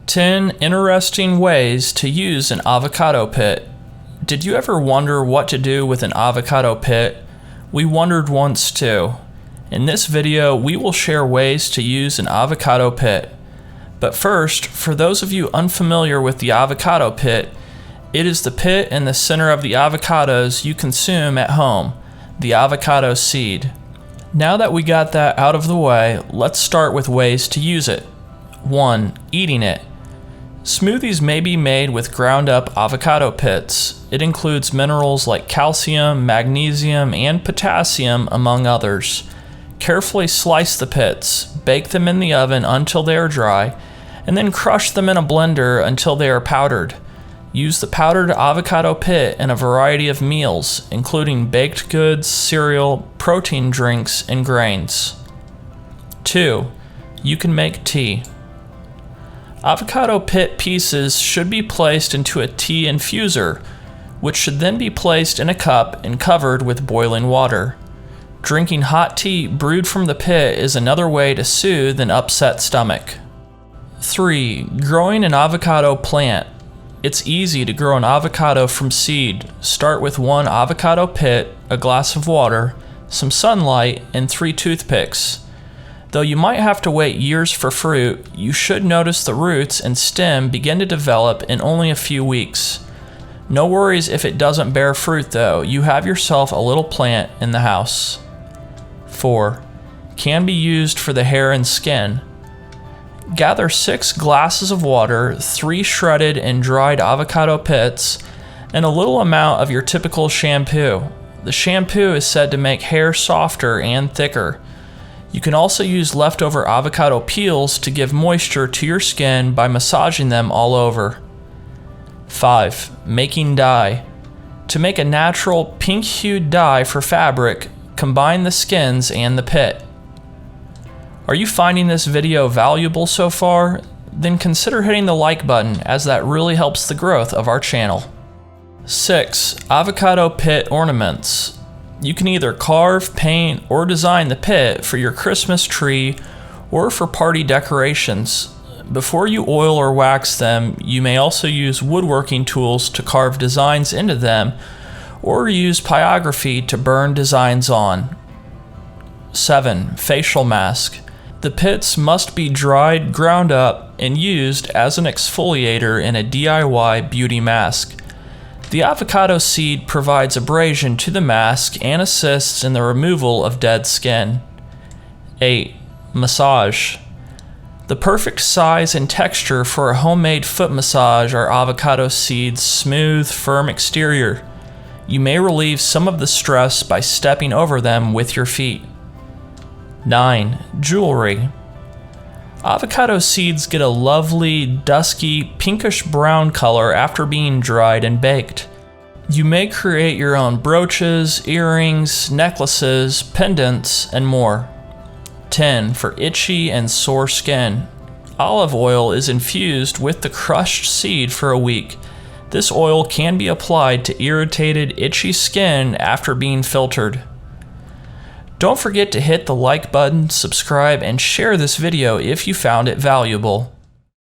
10 interesting ways to use an avocado pit. Did you ever wonder what to do with an avocado pit? We wondered once too. In this video, we will share ways to use an avocado pit. But first, for those of you unfamiliar with the avocado pit, it is the pit in the center of the avocados you consume at home, the avocado seed. Now that we got that out of the way, let's start with ways to use it. 1. Eating it. Smoothies may be made with ground up avocado pits. It includes minerals like calcium, magnesium, and potassium, among others. Carefully slice the pits, bake them in the oven until they are dry, and then crush them in a blender until they are powdered. Use the powdered avocado pit in a variety of meals, including baked goods, cereal, protein drinks, and grains. 2. You can make tea. Avocado pit pieces should be placed into a tea infuser, which should then be placed in a cup and covered with boiling water. Drinking hot tea brewed from the pit is another way to soothe an upset stomach. 3. Growing an avocado plant. It's easy to grow an avocado from seed. Start with 1 avocado pit, a glass of water, some sunlight, and 3 toothpicks. Though you might have to wait years for fruit, you should notice the roots and stem begin to develop in only a few weeks. No worries if it doesn't bear fruit though, you have yourself a little plant in the house. 4. Can be used for the hair and skin. Gather 6 glasses of water, 3 shredded and dried avocado pits, and a little amount of your typical shampoo. The shampoo is said to make hair softer and thicker. You can also use leftover avocado peels to give moisture to your skin by massaging them all over. 5. Making dye. To make a natural pink-hued dye for fabric, combine the skins and the pit. Are you finding this video valuable so far? Then consider hitting the like button, as that really helps the growth of our channel. 6. Avocado pit ornaments. You can either carve, paint, or design the pit for your Christmas tree or for party decorations. Before you oil or wax them, you may also use woodworking tools to carve designs into them, or use pyrography to burn designs on. 7. Facial mask. The pits must be dried, ground up, and used as an exfoliator in a DIY beauty mask. The avocado seed provides abrasion to the mask and assists in the removal of dead skin. 8. Massage. The perfect size and texture for a homemade foot massage are avocado seeds' smooth, firm exterior. You may relieve some of the stress by stepping over them with your feet. 9. Jewelry. Avocado seeds get a lovely, dusky, pinkish brown color after being dried and baked. You may create your own brooches, earrings, necklaces, pendants, and more. 10. For itchy and sore skin. Olive oil is infused with the crushed seed for a week. This oil can be applied to irritated, itchy skin after being filtered. Don't forget to hit the like button, subscribe, and share this video if you found it valuable.